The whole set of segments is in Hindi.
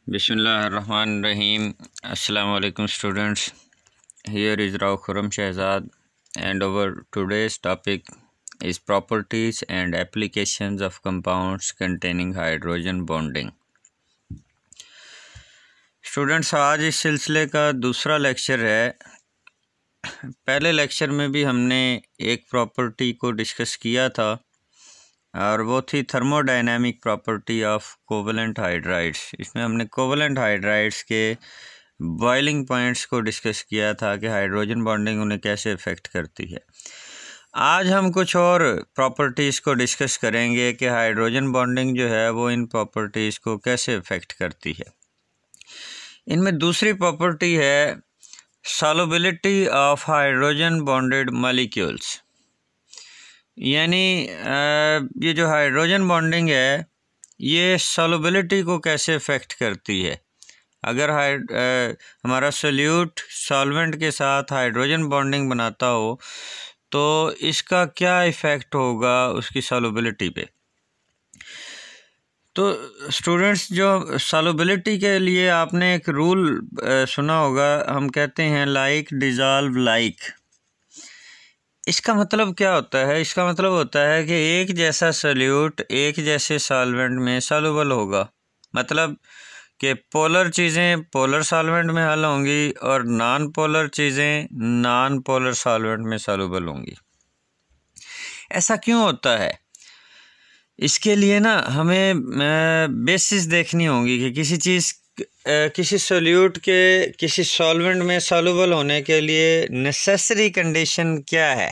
Bismillahirrahmanirrahim. Assalamu alaikum students. Here is Rao Khurram Shahzad and our today's topic is properties and applications of compounds containing hydrogen bonding. Students, आज इस सिलसिले का दूसरा लेक्चर है। पहले लेक्चर में भी हमने एक प्रॉपर्टी को डिस्कस किया था और वो थी thermodynamic property of covalent hydrides. इसमें हमने कोवलेंट हाइड्राइड्स के बॉइलिंग पॉइंट्स को डिस्कस किया था कि हाइड्रोजन बॉन्डिंग उन्हें कैसे इफ़ेक्ट करती है। आज हम कुछ और प्रॉपर्टीज़ को डिस्कस करेंगे कि हाइड्रोजन बॉन्डिंग जो है वो इन प्रॉपर्टीज़ को कैसे इफ़ेक्ट करती है। इनमें दूसरी प्रॉपर्टी है solubility of hydrogen bonded molecules, यानी ये जो हाइड्रोजन बॉन्डिंग है ये सॉल्युबिलिटी को कैसे इफ़ेक्ट करती है। अगर हमारा सोल्यूट सॉल्वेंट के साथ हाइड्रोजन बॉन्डिंग बनाता हो तो इसका क्या इफ़ेक्ट होगा उसकी सॉल्युबिलिटी पे। तो स्टूडेंट्स, जो सॉल्युबिलिटी के लिए आपने एक रूल सुना होगा, हम कहते हैं लाइक डिज़ॉल्व लाइक। इसका मतलब क्या होता है? इसका मतलब होता है कि एक जैसा सोल्यूट एक जैसे सॉल्वेंट में सॉल्युबल होगा। मतलब कि पोलर चीज़ें पोलर सॉल्वेंट में हल होंगी और नॉन पोलर चीज़ें नॉन पोलर सॉल्वेंट में सॉल्युबल होंगी। ऐसा क्यों होता है? इसके लिए ना हमें बेसिस देखनी होगी कि किसी चीज़ किसी सोल्यूट के किसी सॉल्वेंट में सॉल्युबल होने के लिए नेसेसरी कंडीशन क्या है।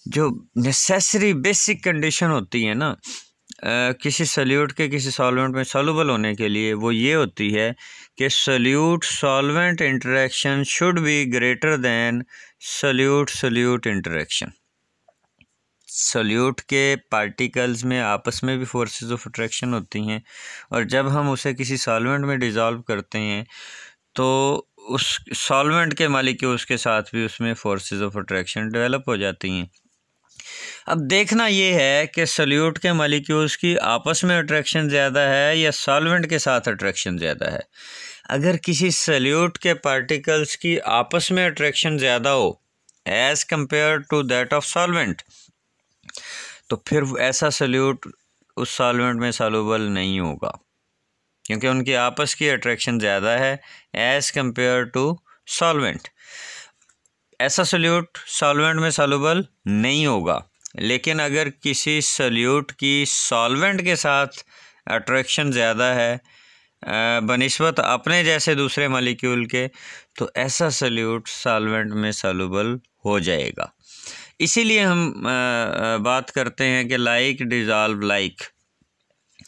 जो नेसेसरी बेसिक कंडीशन होती है ना किसी सोल्यूट के किसी सॉल्वेंट में सॉल्युबल होने के लिए, वो ये होती है कि solute solvent interaction should be greater than solute solute interaction. Solute के पार्टिकल्स में आपस में भी फोर्सेस ऑफ अट्रैक्शन होती हैं और जब हम उसे किसी सॉल्वेंट में डिज़ोल्व करते हैं तो उस सॉल्वेंट के मॉलिक्यूल्स के साथ भी उसमें फोर्सेस ऑफ अट्रैक्शन डेवलप हो जाती हैं। अब देखना ये है कि सोल्यूट के मॉलिक्यूल्स की आपस में अट्रैक्शन ज़्यादा है या सॉल्वेंट के साथ अट्रैक्शन ज़्यादा है। अगर किसी सोल्यूट के पार्टिकल्स की आपस में अट्रैक्शन ज़्यादा हो as compared to that of solvent, तो फिर ऐसा सोल्यूट उस सॉल्वेंट में सॉल्युबल नहीं होगा, क्योंकि उनकी आपस की अट्रैक्शन ज़्यादा है एज़ कम्पेयर टू सॉल्वेंट। ऐसा सोल्यूट सॉल्वेंट में सॉल्युबल नहीं होगा। लेकिन अगर किसी सोल्यूट की सॉल्वेंट के साथ अट्रैक्शन ज़्यादा है बनिस्बत अपने जैसे दूसरे मॉलिक्यूल के, तो ऐसा सोल्यूट सॉल्वेंट में सॉल्युबल हो जाएगा। इसीलिए हम बात करते हैं कि लाइक डिज़ॉल्व लाइक।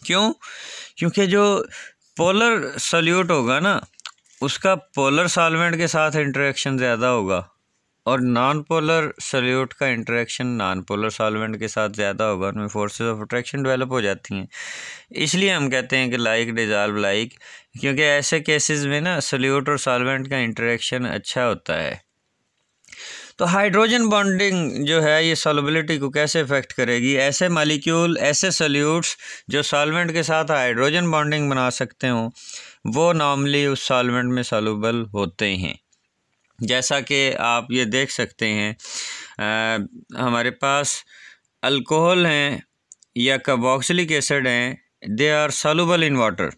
क्यों? क्योंकि जो पोलर सोल्यूट होगा ना उसका पोलर सॉल्वेंट के साथ इंटरेक्शन ज़्यादा होगा और नॉन पोलर सोल्यूट का इंटरेक्शन नॉन पोलर सॉल्वेंट के साथ ज़्यादा होगा। उनमें फोर्सेस ऑफ अट्रैक्शन डेवलप हो जाती हैं। इसलिए हम कहते हैं कि लाइक डिज़ॉल्व लाइक, क्योंकि ऐसे केसेस में ना सोल्यूट और सॉल्वेंट का इंटरेक्शन अच्छा होता है। तो हाइड्रोजन बॉन्डिंग जो है ये सॉल्युबिलिटी को कैसे इफ़ेक्ट करेगी? ऐसे मॉलिक्यूल ऐसे सोल्यूट्स जो सॉल्वेंट के साथ हाइड्रोजन बॉन्डिंग बना सकते हों वो नॉर्मली उस सॉल्वेंट में सॉल्युबल होते हैं। जैसा कि आप ये देख सकते हैं हमारे पास अल्कोहल हैं या कार्बोक्सिलिक एसिड हैं, they are soluble in water.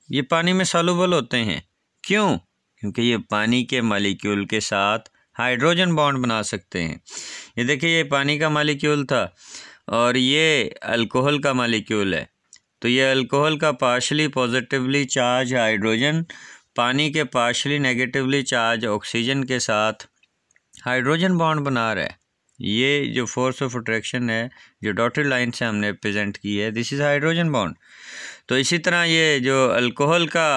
ये पानी में सॉल्युबल होते हैं। क्यों? क्योंकि ये पानी के मॉलिक्यूल के साथ हाइड्रोजन बॉन्ड बना सकते हैं। ये देखिए, ये पानी का मॉलिक्यूल था और ये अल्कोहल का मॉलिक्यूल है। तो ये अल्कोहल का पार्शली पॉजिटिवली चार्ज हाइड्रोजन पानी के पार्शली नेगेटिवली चार्ज ऑक्सीजन के साथ हाइड्रोजन बॉन्ड बना रहा है। ये जो फोर्स ऑफ अट्रैक्शन है जो डॉटेड लाइन से हमने प्रेजेंट की है, दिस इज़ हाइड्रोजन बॉन्ड। तो इसी तरह ये जो अल्कोहल का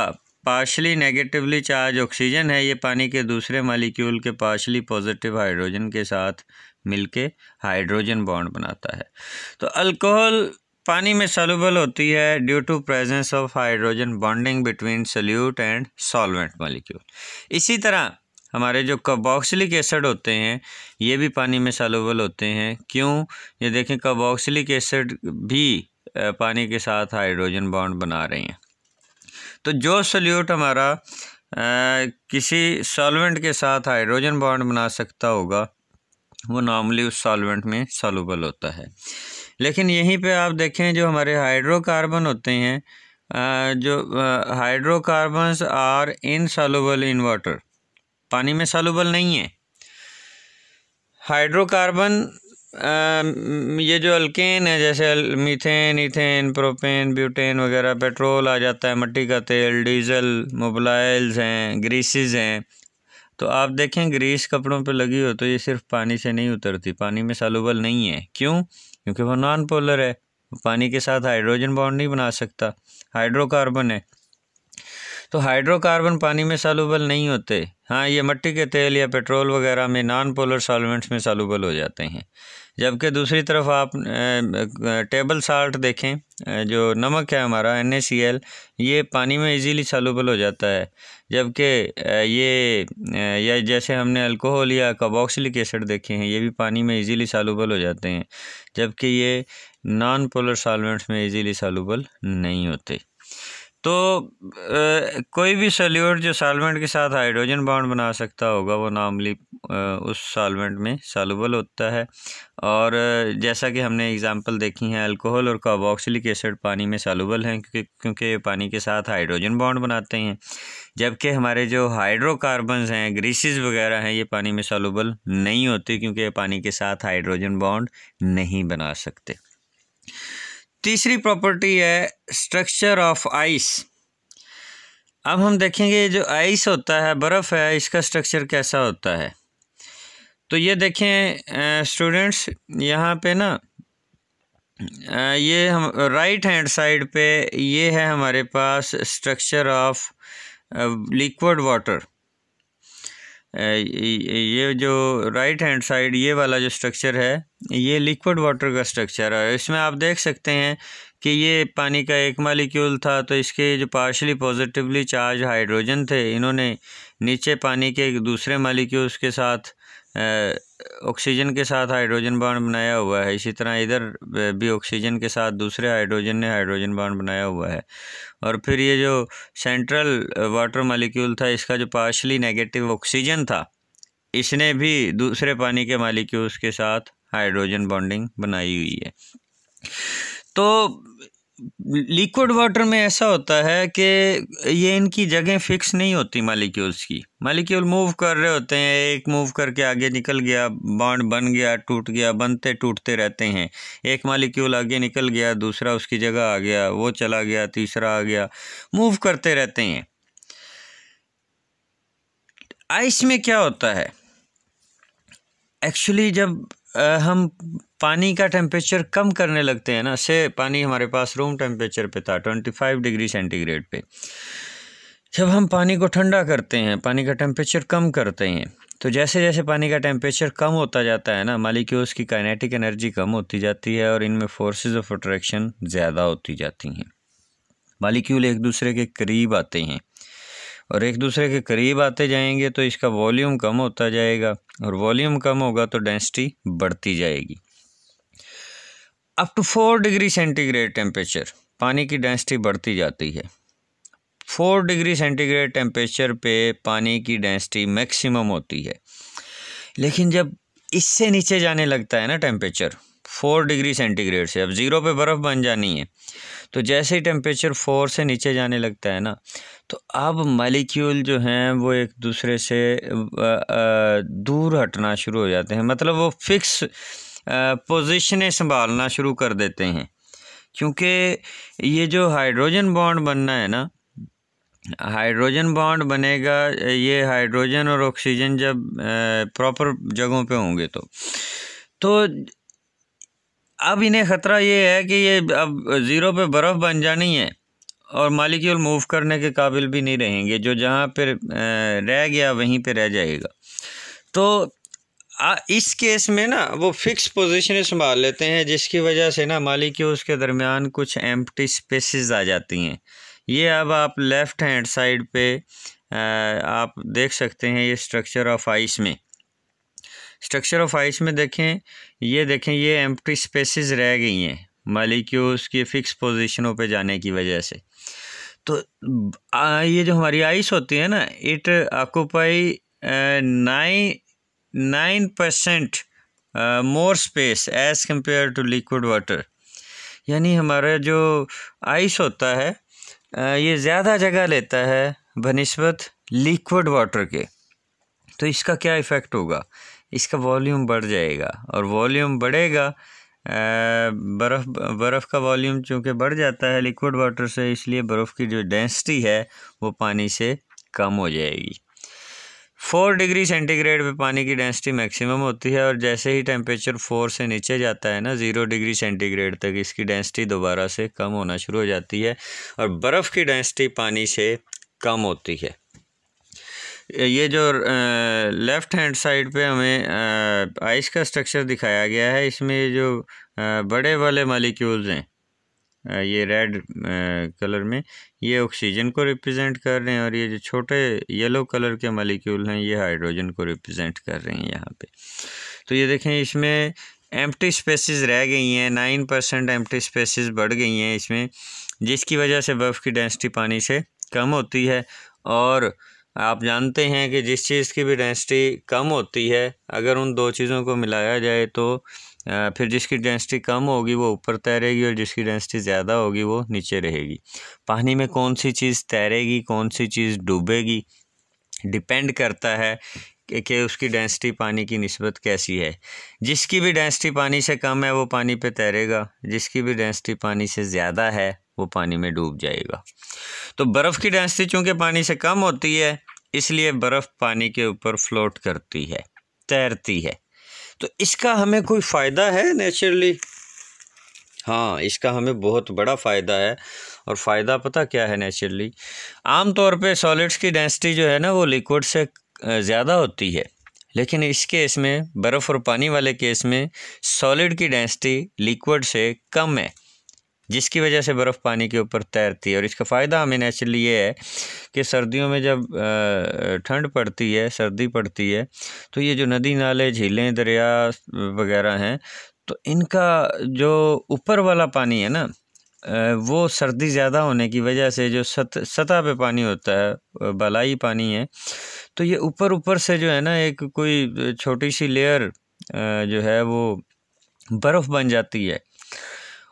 पार्शली नेगेटिवली चार्ज ऑक्सीजन है, ये पानी के दूसरे मॉलिक्यूल के पार्शली पॉजिटिव हाइड्रोजन के साथ मिलके हाइड्रोजन बॉन्ड बनाता है। तो अल्कोहल पानी में सॉल्युबल होती है due to presence of hydrogen bonding between solute and solvent molecule. इसी तरह हमारे जो कार्बोक्सिलिक एसिड होते हैं ये भी पानी में सॉल्युबल होते हैं। क्यों? ये देखें, कार्बोक्सिलिक एसिड भी पानी के साथ हाइड्रोजन बॉन्ड बना रहे हैं। तो जो सोल्यूट हमारा किसी सॉल्वेंट के साथ हाइड्रोजन बॉन्ड बना सकता होगा वो नॉर्मली उस सॉल्वेंट में सॉल्युबल होता है। लेकिन यहीं पे आप देखें जो हमारे हाइड्रोकार्बन होते हैं, जो hydrocarbons are insoluble in water, पानी में सॉल्युबल नहीं है। हाइड्रोकार्बन ये जो अल्केन है जैसे मीथेन, इथेन, प्रोपेन, ब्यूटेन वगैरह, पेट्रोल आ जाता है, मिट्टी का तेल, डीजल, मोबिलाइल्स हैं, ग्रीसेस हैं। तो आप देखें ग्रीस कपड़ों पे लगी हो तो ये सिर्फ पानी से नहीं उतरती, पानी में सॉल्युबल नहीं है। क्यों? क्योंकि वो नॉन पोलर है, पानी के साथ हाइड्रोजन बॉन्ड नहीं बना सकता, हाइड्रोकार्बन है। तो हाइड्रोकार्बन पानी में सॉल्युबल नहीं होते। हाँ, ये मिट्टी के तेल या पेट्रोल वगैरह में नॉन पोलर सॉल्वेंट्स में सॉल्युबल हो जाते हैं। जबकि दूसरी तरफ आप टेबल साल्ट देखें, जो नमक है हमारा NaCl, ये पानी में इजीली सॉल्युबल हो जाता है। जबकि या जैसे हमने अल्कोहल या कार्बोक्सिलिक एसिड देखे हैं, ये भी पानी में इजीली सॉल्युबल हो जाते हैं, जबकि ये नॉन पोलर सॉल्वेंट्स में इजीली सॉल्युबल नहीं होते। तो कोई भी सोल्यूट जो सॉल्वेंट के साथ हाइड्रोजन बॉन्ड बना सकता होगा वो नॉर्मली उस सॉल्वेंट में सॉल्युबल होता है। और जैसा कि हमने एग्जांपल देखी हैं, अल्कोहल और कार्बोक्सिलिक एसिड पानी में सॉल्युबल हैं क्योंकि पानी के साथ हाइड्रोजन बॉन्ड बनाते हैं। जबकि हमारे जो हाइड्रोकार्बन्स हैं, ग्रीसेस वगैरह हैं, ये पानी में सॉल्युबल नहीं होती क्योंकि पानी के साथ हाइड्रोजन बॉन्ड नहीं बना सकते। तीसरी प्रॉपर्टी है स्ट्रक्चर ऑफ आइस। अब हम देखेंगे जो आइस होता है, बर्फ़ है, इसका स्ट्रक्चर कैसा होता है। तो ये देखें स्टूडेंट्स, यहाँ पे ना ये हम राइट हैंड साइड पे ये है हमारे पास स्ट्रक्चर ऑफ लिक्विड वाटर। ये जो राइट हैंड साइड ये वाला जो स्ट्रक्चर है ये लिक्विड वाटर का स्ट्रक्चर है। इसमें आप देख सकते हैं कि ये पानी का एक मालिक्यूल था, तो इसके जो पार्शली पॉजिटिवली चार्ज हाइड्रोजन थे, इन्होंने नीचे पानी के एक दूसरे मालिक्यूल्स के साथ ऑक्सीजन के साथ हाइड्रोजन बॉन्ड बनाया हुआ है। इसी तरह इधर भी ऑक्सीजन के साथ दूसरे हाइड्रोजन ने हाइड्रोजन बॉन्ड बनाया हुआ है। और फिर ये जो सेंट्रल वाटर मालिक्यूल था, इसका जो पार्शली नेगेटिव ऑक्सीजन था, इसने भी दूसरे पानी के मालिक्यूल्स के साथ हाइड्रोजन बॉन्डिंग बनाई हुई है। तो लिक्विड वाटर में ऐसा होता है कि ये इनकी जगह फिक्स नहीं होती मालिक्यूल्स की। मालिक्यूल मूव कर रहे होते हैं, एक मूव करके आगे निकल गया, बॉन्ड बन गया, टूट गया, बनते टूटते रहते हैं। एक मालिक्यूल आगे निकल गया, दूसरा उसकी जगह आ गया, वो चला गया, तीसरा आ गया, मूव करते रहते हैं। आइस में क्या होता है एक्चुअली, जब हम पानी का टेम्परेचर कम करने लगते हैं ना, से पानी हमारे पास रूम टेम्परेचर पे था 25 डिग्री सेंटीग्रेड पे, जब हम पानी को ठंडा करते हैं, पानी का टेम्परेचर कम करते हैं, तो जैसे जैसे पानी का टेम्परेचर कम होता जाता है ना, मालिक्यूल्स की काइनेटिक एनर्जी कम होती जाती है और इनमें फोर्सेस ऑफ अट्रैक्शन ज़्यादा होती जाती हैं। मालिक्यूल एक दूसरे के करीब आते हैं और एक दूसरे के करीब आते जाएंगे तो इसका वॉल्यूम कम होता जाएगा, और वॉल्यूम कम होगा तो डेंसिटी बढ़ती जाएगी। Up to 4 degree centigrade temperature पानी की डेंसिटी बढ़ती जाती है। 4 डिग्री सेंटीग्रेड टेम्परेचर पे पानी की डेंसिटी मैक्सिमम होती है। लेकिन जब इससे नीचे जाने लगता है ना टेम्परेचर 4 डिग्री सेंटीग्रेड से, अब 0 पे बर्फ़ बन जानी है, तो जैसे ही टेम्परेचर 4 से नीचे जाने लगता है ना, तो अब मॉलिक्यूल जो हैं वो एक दूसरे से दूर हटना शुरू हो जाते हैं, मतलब वो फिक्स पोजीशनें संभालना शुरू कर देते हैं। क्योंकि ये जो हाइड्रोजन बॉन्ड बनना है ना, हाइड्रोजन बॉन्ड बनेगा, ये हाइड्रोजन और ऑक्सीजन जब प्रॉपर जगहों पे होंगे तो अब इन्हें ख़तरा ये है कि ये अब 0 पे बर्फ़ बन जानी है और मॉलिक्यूल मूव करने के काबिल भी नहीं रहेंगे, जो जहाँ पर रह गया वहीं पे रह जाएगा। तो इस केस में ना वो फिक्स पोजीशनें संभाल लेते हैं, जिसकी वजह से ना मॉलिक्यूल्स के दरमियान कुछ एम्प्टी स्पेसेस आ जाती हैं। ये अब आप लेफ़्ट हैंड साइड पे आप देख सकते हैं, ये स्ट्रक्चर ऑफ आइस में, स्ट्रक्चर ऑफ आइस में देखें, ये देखें, ये एम्प्टी स्पेसेस रह गई हैं मॉलिक्यूल्स की फिक्स पोजीशनों पे जाने की वजह से। तो ये जो हमारी आइस होती है ना, it occupy 9% more space as compared to liquid water. यानी हमारा जो आइस होता है ये ज़्यादा जगह लेता है बनिस्बत लिक्विड वाटर के। तो इसका क्या इफ़ेक्ट होगा, इसका वॉल्यूम बढ़ जाएगा, और वॉल्यूम बढ़ेगा, बर्फ़ का वॉल्यूम चूँकि बढ़ जाता है लिक्विड वाटर से, इसलिए बर्फ़ की जो डेंसिटी है वो पानी से कम हो जाएगी। 4 डिग्री सेंटीग्रेड पे पानी की डेंसिटी मैक्सिमम होती है, और जैसे ही टेम्परेचर 4 से नीचे जाता है ना 0 डिग्री सेंटीग्रेड तक, इसकी डेंसिटी दोबारा से कम होना शुरू हो जाती है और बर्फ़ की डेंसिटी पानी से कम होती है। ये जो लेफ़्ट हैंड साइड पे हमें आइस का स्ट्रक्चर दिखाया गया है, इसमें जो बड़े वाले मॉलिक्यूल्स हैं ये रेड कलर में, ये ऑक्सीजन को रिप्रेजेंट कर रहे हैं, और ये जो छोटे येलो कलर के मॉलिक्यूल हैं ये हाइड्रोजन को रिप्रेजेंट कर रहे हैं यहाँ पे। तो ये देखें इसमें एम्प्टी स्पेसेस रह गई हैं, 9% एम्प्टी स्पेसेस बढ़ गई हैं इसमें, जिसकी वजह से बर्फ़ की डेंसिटी पानी से कम होती है। और आप जानते हैं कि जिस चीज़ की भी डेंसिटी कम होती है, अगर उन दो चीज़ों को मिलाया जाए तो फिर जिसकी डेंसिटी कम होगी वो ऊपर तैरेगी और जिसकी डेंसिटी ज़्यादा होगी वो नीचे रहेगी। पानी में कौन सी चीज़ तैरेगी, कौन सी चीज़ डूबेगी, डिपेंड करता है कि उसकी डेंसिटी पानी की निस्बत कैसी है। जिसकी भी डेंसिटी पानी से कम है वो पानी पे तैरेगा, जिसकी भी डेंसिटी पानी से ज़्यादा है वो पानी में डूब जाएगा। तो बर्फ़ की डेंसिटी चूँकि पानी से कम होती है, इसलिए बर्फ़ पानी के ऊपर फ्लोट करती है, तैरती है। तो इसका हमें कोई फ़ायदा है नेचुरली? हाँ, इसका हमें बहुत बड़ा फ़ायदा है। और फ़ायदा पता क्या है नेचुरली? आम तौर पे सॉलिड्स की डेंसिटी जो है ना वो लिक्विड से ज़्यादा होती है, लेकिन इस केस में, बर्फ़ और पानी वाले केस में, सॉलिड की डेंसिटी लिक्विड से कम है, जिसकी वजह से बर्फ़ पानी के ऊपर तैरती है। और इसका फ़ायदा हमें नेचुरली ये है कि सर्दियों में जब ठंड पड़ती है, सर्दी पड़ती है, तो ये जो नदी नाले, झीलें, दरिया वगैरह हैं, तो इनका जो ऊपर वाला पानी है ना, वो सर्दी ज़्यादा होने की वजह से जो सतह पे पानी होता है, बलाई पानी है, तो ये ऊपर से जो है ना एक कोई छोटी सी लेयर जो है वो बर्फ़ बन जाती है।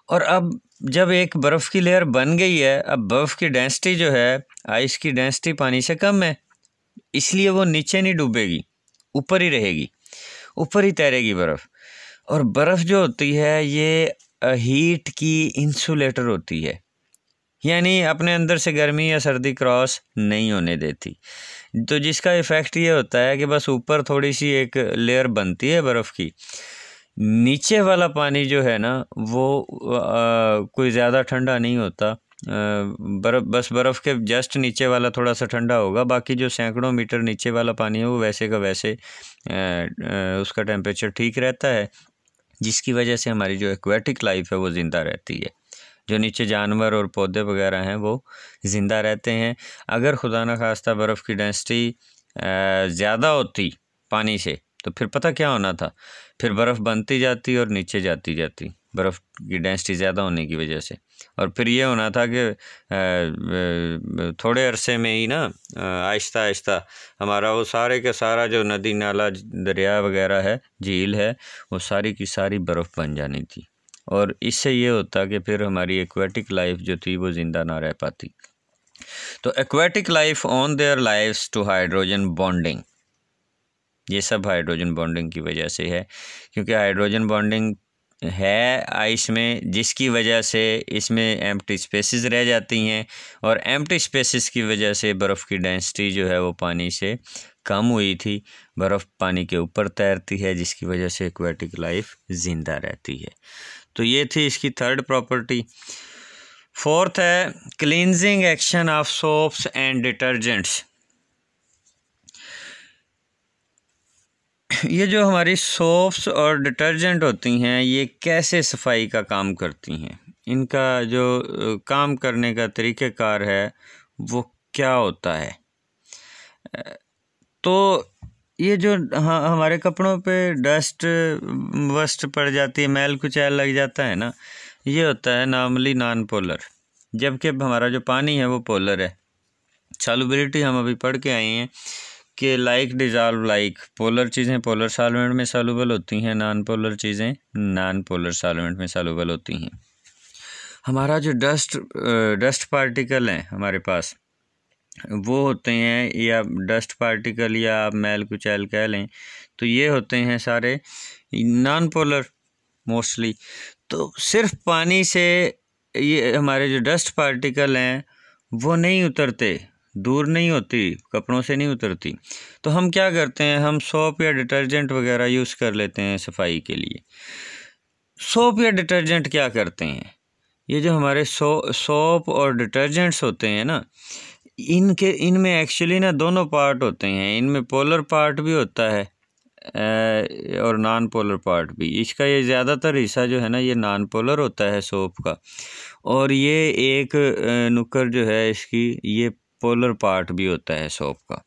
और अब जब एक बर्फ़ की लेयर बन गई है, अब बर्फ़ की डेंसिटी जो है, आइस की डेंसिटी पानी से कम है, इसलिए वो नीचे नहीं डूबेगी, ऊपर ही रहेगी, ऊपर ही तैरेगी बर्फ़। और बर्फ़ जो होती है ये हीट की इंसुलेटर होती है, यानी अपने अंदर से गर्मी या सर्दी क्रॉस नहीं होने देती। तो जिसका इफ़ेक्ट ये होता है कि बस ऊपर थोड़ी सी एक लेयर बनती है बर्फ़ की, नीचे वाला पानी जो है ना वो कोई ज़्यादा ठंडा नहीं होता। बर्फ़ के जस्ट नीचे वाला थोड़ा सा ठंडा होगा, बाकी जो सैकड़ों मीटर नीचे वाला पानी है वो वैसे का वैसे उसका टेम्परेचर ठीक रहता है, जिसकी वजह से हमारी जो एक्वेटिक लाइफ है वो ज़िंदा रहती है। जो नीचे जानवर और पौधे वगैरह हैं वो ज़िंदा रहते हैं। अगर खुदा न खास्ता बर्फ़ की डेंसिटी ज़्यादा होती पानी से, तो फिर पता क्या होना था, फिर बर्फ़ बनती जाती और नीचे जाती बर्फ़ की डेंसिटी ज़्यादा होने की वजह से। और फिर ये होना था कि थोड़े अरसे में ही ना आहिस्ता आहिस्ता हमारा वो सारे का सारा जो नदी नाला, दरिया वगैरह है, झील है, वो सारी की सारी बर्फ़ बन जानी थी। और इससे ये होता कि फिर हमारी एक्वेटिक लाइफ जो थी वो ज़िंदा ना रह पाती। तो aquatic life on their lives to hydrogen bonding, ये सब हाइड्रोजन बॉन्डिंग की वजह से है, क्योंकि हाइड्रोजन बॉन्डिंग है आइस में, जिसकी वजह से इसमें एम्प्टी स्पेसेस रह जाती हैं, और एम्प्टी स्पेसेस की वजह से बर्फ़ की डेंसिटी जो है वो पानी से कम हुई थी, बर्फ़ पानी के ऊपर तैरती है, जिसकी वजह से एक्वेटिक लाइफ ज़िंदा रहती है। तो ये थी इसकी थर्ड प्रॉपर्टी। फोर्थ है cleansing action of soaps and detergents. ये जो हमारी सोप्स और डिटर्जेंट होती हैं ये कैसे सफाई का काम करती हैं, इनका जो काम करने का तरीक़ेकार है वो क्या होता है। तो ये जो हमारे कपड़ों पे डस्ट वस्ट पड़ जाती है, मैल कुचैल लग जाता है ना, ये होता है नॉर्मली नॉन पोलर। जबकि हमारा जो पानी है वो पोलर है। सॉल्युबिलिटी हम अभी पढ़ के आए हैं कि लाइक डिज़ॉल्व लाइक, पोलर चीज़ें पोलर सॉल्वेंट में सॉल्युबल होती हैं, नॉन पोलर चीज़ें नॉन पोलर सॉल्वेंट में सॉल्युबल होती हैं। हमारा जो डस्ट पार्टिकल हैं हमारे पास वो होते हैं, या डस्ट पार्टिकल या आप मैल कुचैल कह लें, तो ये होते हैं सारे नॉन पोलर मोस्टली। तो सिर्फ पानी से ये हमारे जो डस्ट पार्टिकल हैं वो नहीं उतरते, दूर नहीं होती, कपड़ों से नहीं उतरती। तो हम क्या करते हैं, हम सोप या डिटर्जेंट वगैरह यूज़ कर लेते हैं सफाई के लिए। सोप या डिटर्जेंट क्या करते हैं, ये जो हमारे सोप और डिटर्जेंट्स होते हैं ना, इनमें एक्चुअली ना दोनों पार्ट होते हैं। इनमें पोलर पार्ट भी होता है और नॉन पोलर पार्ट भी। इसका ये ज़्यादातर हिस्सा जो है ना ये नॉन पोलर होता है सोप का, और ये एक नुक्कड़ जो है इसकी ये पोलर पार्ट भी होता है सोप का।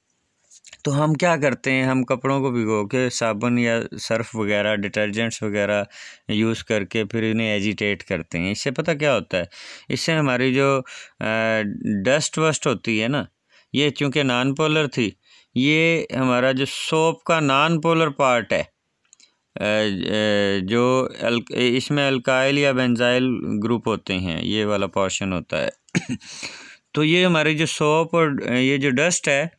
तो हम क्या करते हैं, हम कपड़ों को भिगो के साबुन या सर्फ वगैरह डिटर्जेंट्स वगैरह यूज़ करके फिर इन्हें एजिटेट करते हैं। इससे पता क्या होता है, इससे हमारी जो डस्ट वस्ट होती है ना, ये चूँकि नॉन पोलर थी, ये हमारा जो सोप का नॉन पोलर पार्ट है, जो इसमें अल्काइल या बेंजाइल ग्रुप होते हैं, ये वाला पोर्शन होता है तो ये हमारी जो सोप और ये जो डस्ट है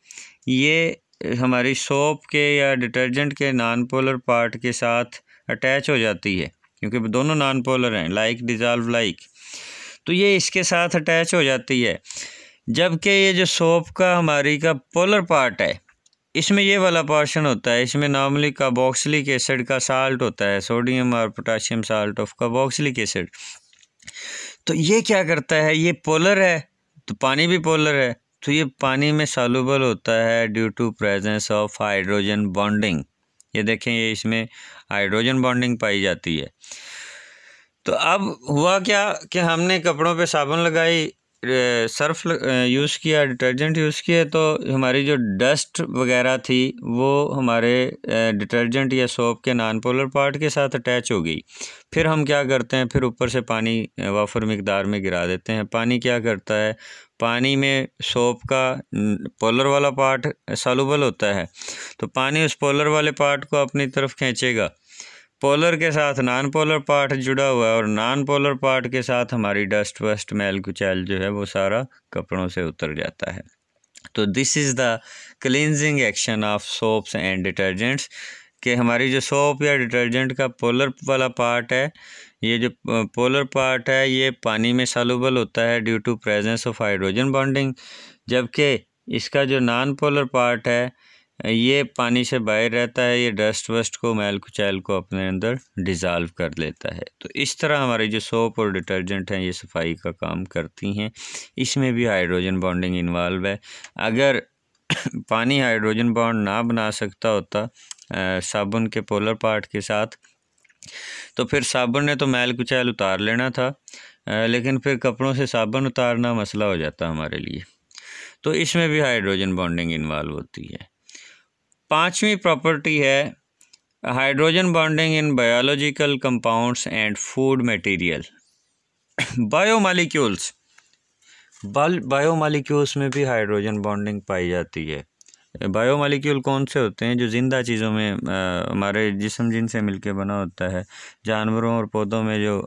ये हमारी सोप के या डिटर्जेंट के नॉन पोलर पार्ट के साथ अटैच हो जाती है, क्योंकि दोनों नॉन पोलर हैं, लाइक डिज़ॉल्व लाइक। तो ये इसके साथ अटैच हो जाती है। जबकि ये जो सोप का हमारी का पोलर पार्ट है, इसमें ये वाला पोर्शन होता है, इसमें नॉर्मली कार्बोक्सिलिक एसिड का साल्ट होता है, सोडियम और potassium salt of carboxylic acid. तो ये क्या करता है, ये पोलर है तो पानी भी पोलर है, तो ये पानी में सॉल्युबल होता है due to presence of hydrogen bonding. ये देखें, ये इसमें हाइड्रोजन बॉन्डिंग पाई जाती है। तो अब हुआ क्या कि हमने कपड़ों पे साबुन लगाई, सर्फ यूज़ किया, डिटर्जेंट यूज़ किया, तो हमारी जो डस्ट वगैरह थी वो हमारे डिटर्जेंट या सोप के नॉन पोलर पार्ट के साथ अटैच हो गई। फिर हम क्या करते हैं, फिर ऊपर से पानी वाफर मिकदार में गिरा देते हैं। पानी क्या करता है, पानी में सोप का पोलर वाला पार्ट सॉल्युबल होता है, तो पानी उस पोलर वाले पार्ट को अपनी तरफ खींचेगा। पोलर के साथ नॉन पोलर पार्ट जुड़ा हुआ है, और नॉन पोलर पार्ट के साथ हमारी डस्ट वस्ट मैल कुचैल जो है वो सारा कपड़ों से उतर जाता है। तो this is the cleansing action of soaps and detergents, कि हमारी जो सोप या डिटर्जेंट का पोलर वाला पार्ट है, ये जो पोलर पार्ट है ये पानी में सॉल्युबल होता है due to presence of hydrogen bonding, जबकि इसका जो नॉन पोलर पार्ट है ये पानी से बाहर रहता है, ये डस्ट वस्ट को मैल कुचैल को अपने अंदर डिज़ॉल्व कर लेता है। तो इस तरह हमारी जो सोप और डिटर्जेंट हैं ये सफाई का काम करती हैं। इसमें भी हाइड्रोजन बॉन्डिंग इन्वॉल्व है। अगर पानी हाइड्रोजन बॉन्ड ना बना सकता होता साबुन के पोलर पार्ट के साथ, तो फिर साबुन ने तो मैल कुचैल उतार लेना था, लेकिन फिर कपड़ों से साबुन उतारना मसला हो जाता हमारे लिए। तो इसमें भी हाइड्रोजन बॉन्डिंग इन्वॉल्व होती है। पांचवी प्रॉपर्टी है hydrogen bonding in biological compounds and food material. Biomolecules, biomolecules में भी हाइड्रोजन बॉन्डिंग पाई जाती है। बायोमॉलिक्यूल कौन से होते हैं, जो ज़िंदा चीज़ों में हमारे जिस्म जिनसे मिलके बना होता है, जानवरों और पौधों में जो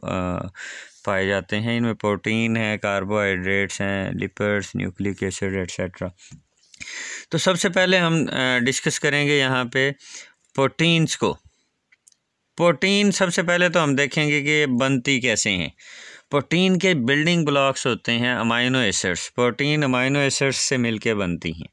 पाए जाते हैं। इनमें प्रोटीन है, कार्बोहाइड्रेट्स हैं, लिपिड्स, न्यूक्लिक एसिड एट्सेट्रा। तो सबसे पहले हम डिस्कस करेंगे यहाँ पे प्रोटीन्स को। प्रोटीन सबसे पहले तो हम देखेंगे कि बनती कैसे हैं। प्रोटीन के बिल्डिंग ब्लॉक्स होते हैं amino acids. Protein amino acids से मिलके बनती हैं।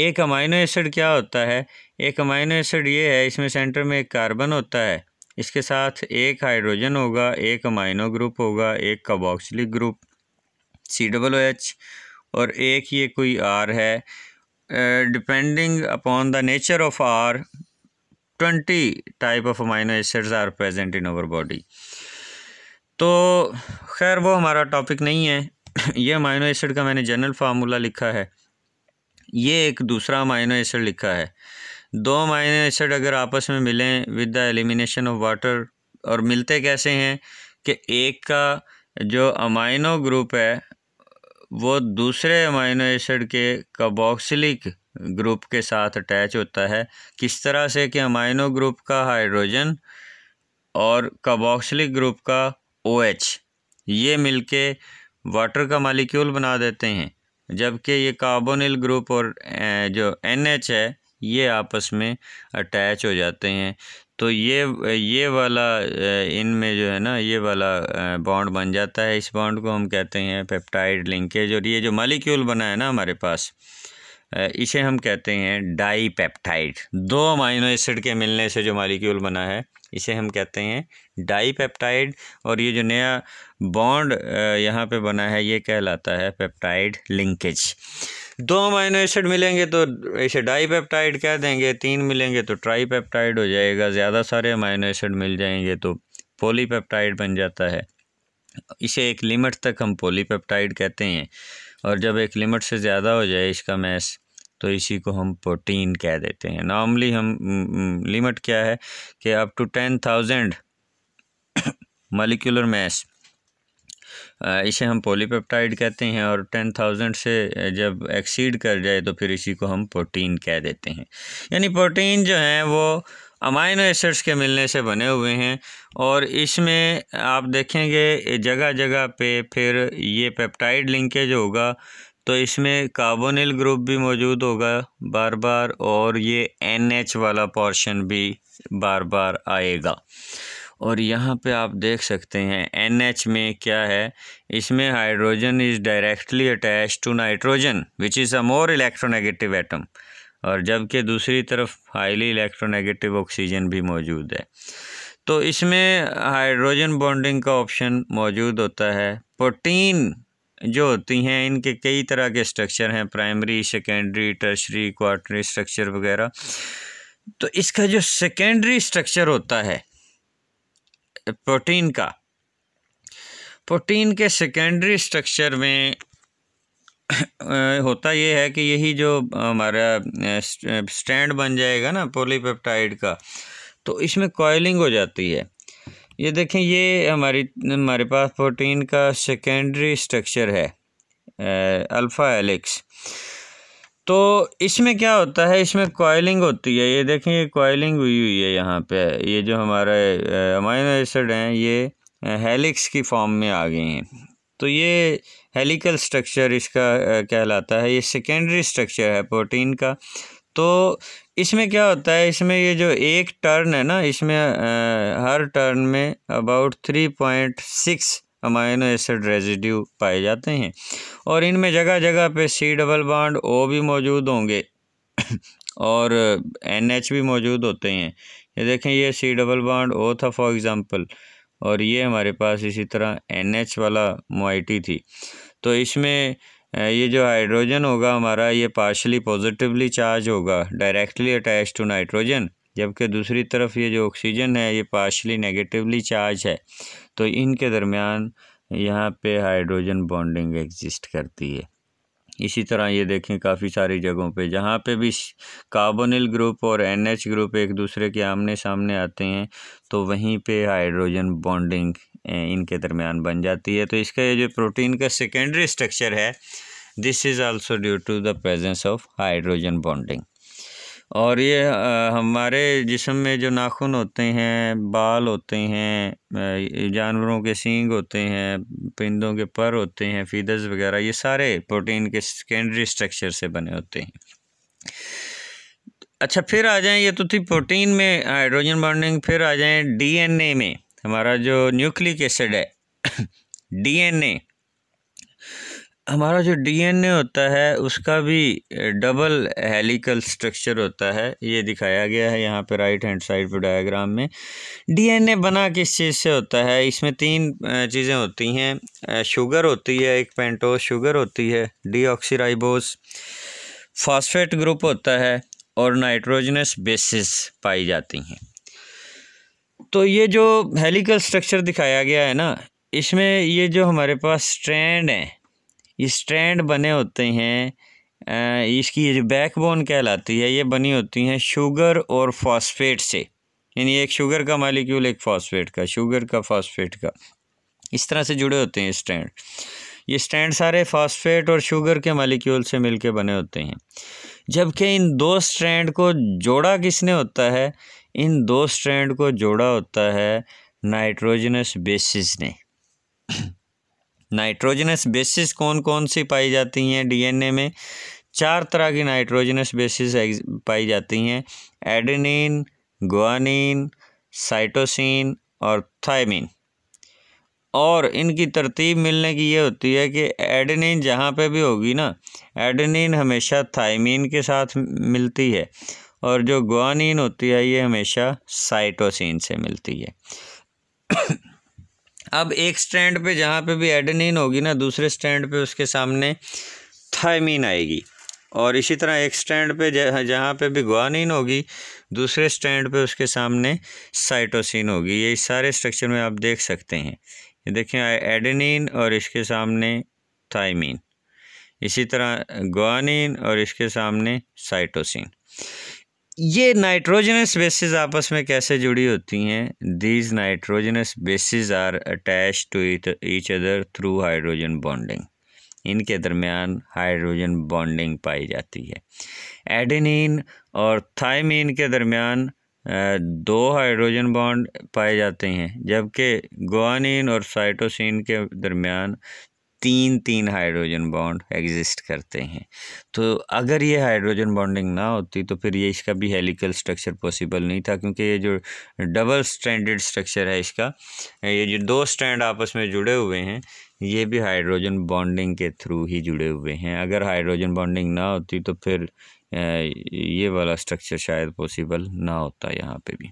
एक अमाइनो एसिड क्या होता है, एक अमाइनो एसिड ये है, इसमें सेंटर में एक कार्बन होता है, इसके साथ एक हाइड्रोजन होगा, एक अमाइनो ग्रुप होगा, एक कार्बोक्सिलिक ग्रुप COOH, और एक ये कोई R है। Depending upon the nature of R 20 type of amino acids are present in our body. तो खैर वो हमारा टॉपिक नहीं है। ये अमाइनो एसिड का मैंने जनरल फार्मूला लिखा है, ये एक दूसरा अमाइनो एसिड लिखा है। दो अमाइनो एसिड अगर आपस में मिलें with the elimination of water, और मिलते कैसे हैं कि एक का जो अमाइनो ग्रुप है वो दूसरे अमाइनो एसिड के कार्बोक्सिलिक ग्रुप के साथ अटैच होता है। किस तरह से कि अमाइनो ग्रुप का हाइड्रोजन और कार्बोक्सिलिक ग्रुप का OH ये मिलके वाटर का मालिक्यूल बना देते हैं, जबकि ये कार्बोनिल ग्रुप और जो NH है ये आपस में अटैच हो जाते हैं। तो ये वाला इनमें जो है ना ये वाला बॉन्ड बन जाता है। इस बॉन्ड को हम कहते हैं पेप्टाइड लिंकेज। और ये जो मालिक्यूल बना है ना हमारे पास, इसे हम कहते हैं डाईपेप्टाइड। दो अमाइनो एसिड के मिलने से जो मालिक्यूल बना है इसे हम कहते हैं डाईपेप्टाइड। और ये जो नया बॉन्ड यहाँ पे बना है ये कहलाता है पेप्टाइड लिंकेज। दो अमाइनो एसिड मिलेंगे तो इसे डाईपेप्टाइड कह देंगे, तीन मिलेंगे तो ट्राईपेप्टाइड हो जाएगा, ज़्यादा सारे अमाइनो एसिड मिल जाएंगे तो पॉलीपेप्टाइड बन जाता है। इसे एक लिमिट तक हम पॉलीपेप्टाइड कहते हैं, और जब एक लिमिट से ज़्यादा हो जाए इसका मैस तो इसी को हम प्रोटीन कह देते हैं। नॉर्मली हम लिमिट क्या है कि अप टू 10,000 मॉलिक्यूलर मैस, इसे हम पॉलीपेप्टाइड कहते हैं, और 10,000 से जब एक्सीड कर जाए तो फिर इसी को हम प्रोटीन कह देते हैं। यानी प्रोटीन जो हैं वो अमाइनो एसिड्स के मिलने से बने हुए हैं, और इसमें आप देखेंगे जगह जगह पे फिर ये पेप्टाइड लिंकेज होगा तो इसमें कार्बोनिल ग्रुप भी मौजूद होगा बार बार, और ये NH वाला पोर्शन भी बार बार आएगा। और यहाँ पे आप देख सकते हैं NH में क्या है, इसमें hydrogen is directly attach to nitrogen which is a more electronegative atom, और जबकि दूसरी तरफ हाईली इलेक्ट्रोनेगेटिव ऑक्सीजन भी मौजूद है। तो इसमें हाइड्रोजन बॉन्डिंग का ऑप्शन मौजूद होता है। प्रोटीन जो होती हैं इनके कई तरह के स्ट्रक्चर हैं, प्राइमरी, सेकेंडरी, टर्शरी, क्वार्टरी स्ट्रक्चर वगैरह। तो इसका जो सेकेंडरी स्ट्रक्चर होता है प्रोटीन का, प्रोटीन के सेकेंडरी स्ट्रक्चर में होता ये है कि यही जो हमारा स्टैंड बन जाएगा ना पॉलीपेप्टाइड का, तो इसमें कॉइलिंग हो जाती है। ये देखें ये हमारे पास प्रोटीन का सेकेंडरी स्ट्रक्चर है अल्फ़ा हेलिक्स। तो इसमें क्या होता है, इसमें कॉइलिंग होती है। ये देखें ये कॉइलिंग हुई है यहाँ पे, ये जो हमारे अमाइनो एसिड हैं ये हेलिक्स की फॉर्म में आ गए हैं। तो ये हेलिकल स्ट्रक्चर इसका कहलाता है। ये सेकेंडरी स्ट्रक्चर है प्रोटीन का। तो इसमें क्या होता है, इसमें ये जो एक टर्न है ना, इसमें हर टर्न में अबाउट 3.6 अमाइनो एसिड रेजिड्यू पाए जाते हैं, और इनमें जगह जगह पे C डबल बॉन्ड O भी मौजूद होंगे और NH भी मौजूद होते हैं। ये देखें ये C डबल बॉन्ड O था फॉर एग्ज़ाम्पल, और ये हमारे पास इसी तरह NH वाला मोइटी थी। तो इसमें ये जो हाइड्रोजन होगा हमारा ये पार्शली पॉजिटिवली चार्ज होगा, डायरेक्टली अटैच टू नाइट्रोजन, जबकि दूसरी तरफ ये जो ऑक्सीजन है ये पार्शली नेगेटिवली चार्ज है। तो इनके दरमियान यहाँ पे हाइड्रोजन बॉन्डिंग एग्जिस्ट करती है। इसी तरह ये देखें काफ़ी सारी जगहों पे जहाँ पे भी कार्बोनिल ग्रुप और NH ग्रुप एक दूसरे के आमने सामने आते हैं तो वहीं पे हाइड्रोजन बॉन्डिंग इनके दरमियान बन जाती है। तो इसका ये जो प्रोटीन का सेकेंडरी स्ट्रक्चर है this is also due to the presence of hydrogen bonding. और ये हमारे जिस्म में जो नाखून होते हैं, बाल होते हैं, जानवरों के सींग होते हैं, परिंदों के पर होते हैं, फीदर्स वगैरह, ये सारे प्रोटीन के सेकेंडरी स्ट्रक्चर से बने होते हैं। अच्छा फिर आ जाएं, ये तो थी प्रोटीन में हाइड्रोजन बॉन्डिंग। फिर आ जाएं DNA में, हमारा जो न्यूक्लिक एसिड है DNA, हमारा जो DNA होता है उसका भी डबल हेलिकल स्ट्रक्चर होता है। ये दिखाया गया है यहाँ पे राइट हैंड साइड पे डायग्राम में। DNA बना किस चीज़ से होता है, इसमें तीन चीज़ें होती हैं। शुगर होती है, एक पेंटोस शुगर होती है, डीऑक्सीराइबोस, फॉस्फेट ग्रुप होता है, और नाइट्रोजनस बेसिस पाई जाती हैं। तो ये जो हेलिकल स्ट्रक्चर दिखाया गया है ना, इसमें ये जो हमारे पास स्ट्रैंड हैं, ये स्ट्रैंड बने होते हैं। इसकी ये जो बैकबोन कहलाती है ये बनी होती हैं शुगर और फॉस्फेट से, यानी एक शुगर का मालिक्यूल एक फॉस्फेट का, शुगर का फॉस्फेट का, इस तरह से जुड़े होते हैं स्ट्रैंड। ये स्ट्रैंड सारे फॉस्फेट और शुगर के मॉलिक्यूल से मिलके बने होते हैं। जबकि इन दो स्ट्रैंड को जोड़ा किसने होता है? इन दो स्ट्रैंड को जोड़ा होता है नाइट्रोजनस बेसिस ने। नाइट्रोजनस बेसिस कौन कौन सी पाई जाती हैं डीएनए में? 4 तरह की नाइट्रोजनस बेसिस पाई जाती हैं, एडेनिन, गुआनिन, साइटोसिन और थायमिन। और इनकी तरतीब मिलने की ये होती है कि एडेनिन जहाँ पे भी होगी ना, एडेनिन हमेशा थायमिन के साथ मिलती है, और जो गुआनिन होती है ये हमेशा साइटोसिन से मिलती है। अब एक स्ट्रैंड पे जहाँ पे भी एडेनिन होगी ना, दूसरे स्ट्रैंड पे उसके सामने थायमिन आएगी, और इसी तरह एक स्ट्रैंड पे जहाँ पे भी गुआनिन होगी, दूसरे स्ट्रैंड पे उसके सामने साइटोसिन होगी। ये सारे स्ट्रक्चर में आप देख सकते हैं, ये देखें एडेनिन और इसके सामने थायमिन, इसी तरह गुआनिन और इसके सामने साइटोसिन। ये नाइट्रोजनस बेसिस आपस में कैसे जुड़ी होती हैं? These nitrogenous bases are attached to each other through hydrogen bonding. इनके दरमियान हाइड्रोजन बॉन्डिंग पाई जाती है। एडेनिन और थायमिन के दरमियान 2 हाइड्रोजन बॉन्ड पाए जाते हैं, जबकि गुआनिन और साइटोसिन के दरमियान 3 हाइड्रोजन बॉन्ड एग्जिस्ट करते हैं। तो अगर ये हाइड्रोजन बॉन्डिंग ना होती तो फिर ये इसका भी हेलिकल स्ट्रक्चर पॉसिबल नहीं था, क्योंकि ये जो डबल स्ट्रैंडेड स्ट्रक्चर है इसका, ये जो 2 स्ट्रैंड आपस में जुड़े हुए हैं, ये भी हाइड्रोजन बॉन्डिंग के थ्रू ही जुड़े हुए हैं। अगर हाइड्रोजन बॉन्डिंग ना होती तो फिर ये वाला स्ट्रक्चर शायद पॉसिबल ना होता यहाँ पे भी।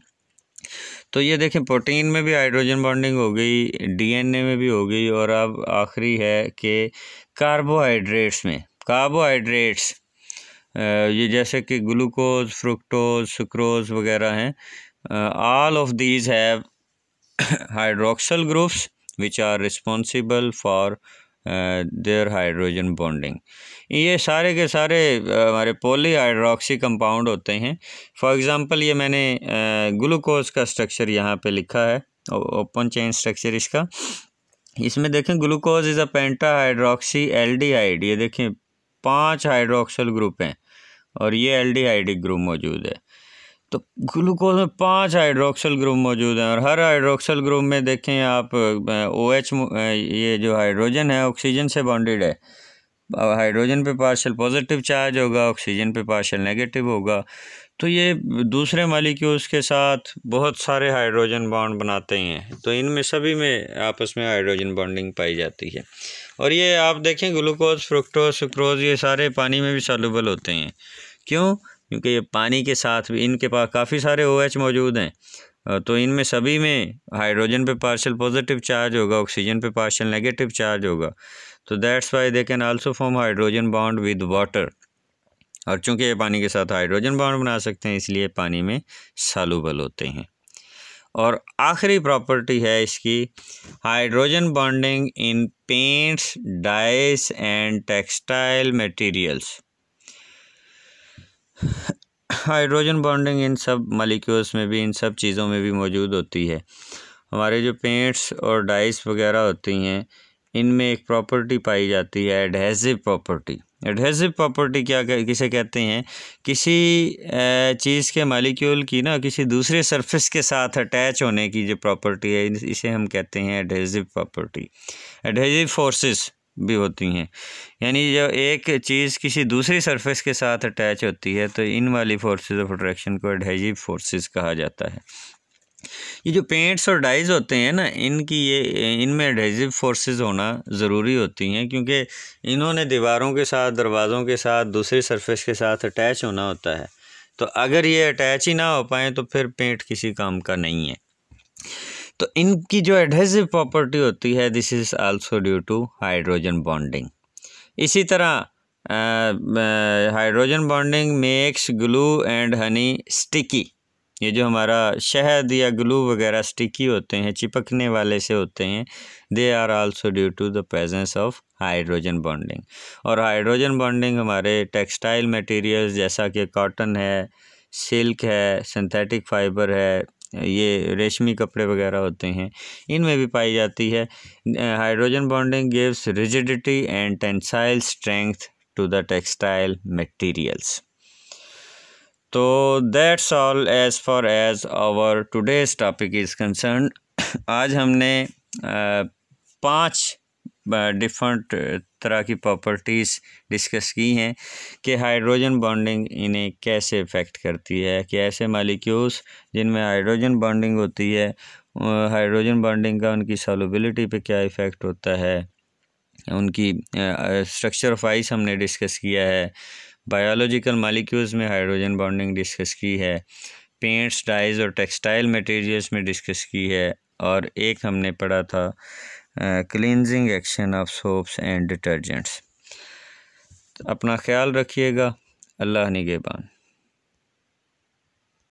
तो ये देखें, प्रोटीन में भी हाइड्रोजन बॉन्डिंग हो गई, डीएनए में भी हो गई, और अब आखिरी है कि कार्बोहाइड्रेट्स में। कार्बोहाइड्रेट्स ये जैसे कि ग्लूकोज, फ्रुक्टोज, सुक्रोज वगैरह हैं, all of these have hydroxyl groups which are responsible for their hydrogen bonding. ये सारे के सारे हमारे पॉलीहाइड्रोक्सी कंपाउंड होते हैं। फॉर एग्ज़ाम्पल ये मैंने ग्लूकोज का स्ट्रक्चर यहाँ पे लिखा है, ओपन चेन स्ट्रक्चर इसका। इसमें देखें glucose is a penta hydroxy aldehyde. ये देखें 5 हाइड्रोक्सल ग्रुप हैं और ये एल्डिहाइडिक ग्रुप मौजूद है। तो ग्लूकोज में 5 हाइड्रोक्सल ग्रुप मौजूद हैं, और हर हाइड्रोक्सल ग्रुप में देखें आप OH, ये जो हाइड्रोजन है ऑक्सीजन से बॉन्डेड है। हाइड्रोजन पे पार्शियल पॉजिटिव चार्ज होगा, ऑक्सीजन पे पार्शियल नेगेटिव होगा। तो ये दूसरे मॉलिक्यूल्स के साथ बहुत सारे हाइड्रोजन बॉन्ड बनाते हैं, तो इनमें सभी में आपस में हाइड्रोजन बॉन्डिंग पाई जाती है। और ये आप देखें ग्लूकोज, फ्रुक्टोज, सुक्रोज ये सारे पानी में भी सॉल्युबल होते हैं। क्यों? क्योंकि ये पानी के साथ भी इनके पास काफ़ी सारे OH मौजूद हैं, तो इनमें सभी में हाइड्रोजन पे पार्शियल पॉजिटिव चार्ज होगा, ऑक्सीजन पे पार्शियल नेगेटिव चार्ज होगा। तो that's why they can also form hydrogen bond with water. और चूंकि ये पानी के साथ हाइड्रोजन बॉन्ड बना सकते हैं, इसलिए पानी में सॉल्युबल होते हैं। और आखिरी प्रॉपर्टी है इसकी, hydrogen bonding in paints, dice and textile materials. Hydrogen bonding in सब मॉलिक्यूल्स में भी, इन सब चीज़ों में भी मौजूद होती है। हमारे जो पेंट्स और डाइस वगैरह होती हैं, इनमें एक प्रॉपर्टी पाई जाती है एडहेसिव प्रॉपर्टी। एडहेसिव प्रॉपर्टी किसे कहते हैं? किसी चीज़ के मॉलिक्यूल की ना किसी दूसरे सरफेस के साथ अटैच होने की जो प्रॉपर्टी है, इसे हम कहते हैं एडहेसिव प्रॉपर्टी। एडहेसिव फोर्सेस भी होती हैं, यानी जब एक चीज़ किसी दूसरी सरफेस के साथ अटैच होती है तो इन वाली फोर्सेस ऑफ अट्रैक्शन को एडहेसिव फोर्सेस कहा जाता है। ये जो पेंट्स और डाइज होते हैं ना, इनमें एडहेसिव फोर्सेस होना ज़रूरी होती हैं, क्योंकि इन्होंने दीवारों के साथ, दरवाज़ों के साथ, दूसरी सरफेस के साथ अटैच होना होता है। तो अगर ये अटैच ही ना हो पाए तो फिर पेंट किसी काम का नहीं है। तो इनकी जो एडहेसिव प्रॉपर्टी होती है, this is also due to hydrogen bonding. इसी तरह hydrogen bonding makes glue and honey sticky. ये जो हमारा शहद या ग्लू वगैरह स्टिकी होते हैं, चिपकने वाले से होते हैं, they are also due to the presence of hydrogen bonding. और हाइड्रोजन बॉन्डिंग हमारे टेक्सटाइल मटेरियल्स जैसा कि कॉटन है, सिल्क है, सिंथेटिक फाइबर है, ये रेशमी कपड़े वगैरह होते हैं, इनमें भी पाई जाती है। Hydrogen bonding gives rigidity and tensile strength to the textile materials. तो that's all as far as our today's topic is concern. आज हमने 5 डिफरेंट तरह की प्रॉपर्टीज़ डिस्कस की हैं कि हाइड्रोजन बॉन्डिंग इन्हें कैसे इफ़ेक्ट करती है, कि ऐसे मालिक्यूल्स जिनमें हाइड्रोजन बॉन्डिंग होती है, हाइड्रोजन बॉन्डिंग का उनकी सॉल्युबिलिटी पे क्या इफ़ेक्ट होता है, उनकी स्ट्रक्चर ऑफ आइस हमने डिस्कस किया है, बायोलॉजिकल मालिक्यूल्स में हाइड्रोजन बॉन्डिंग डिस्कस की है, पेंट्स, डाइज और टेक्सटाइल मटेरियल्स में डिस्कस की है, और एक हमने पढ़ा था cleansing action of soaps and detergents. अपना ख्याल रखिएगा। अल्लाह निगहबान।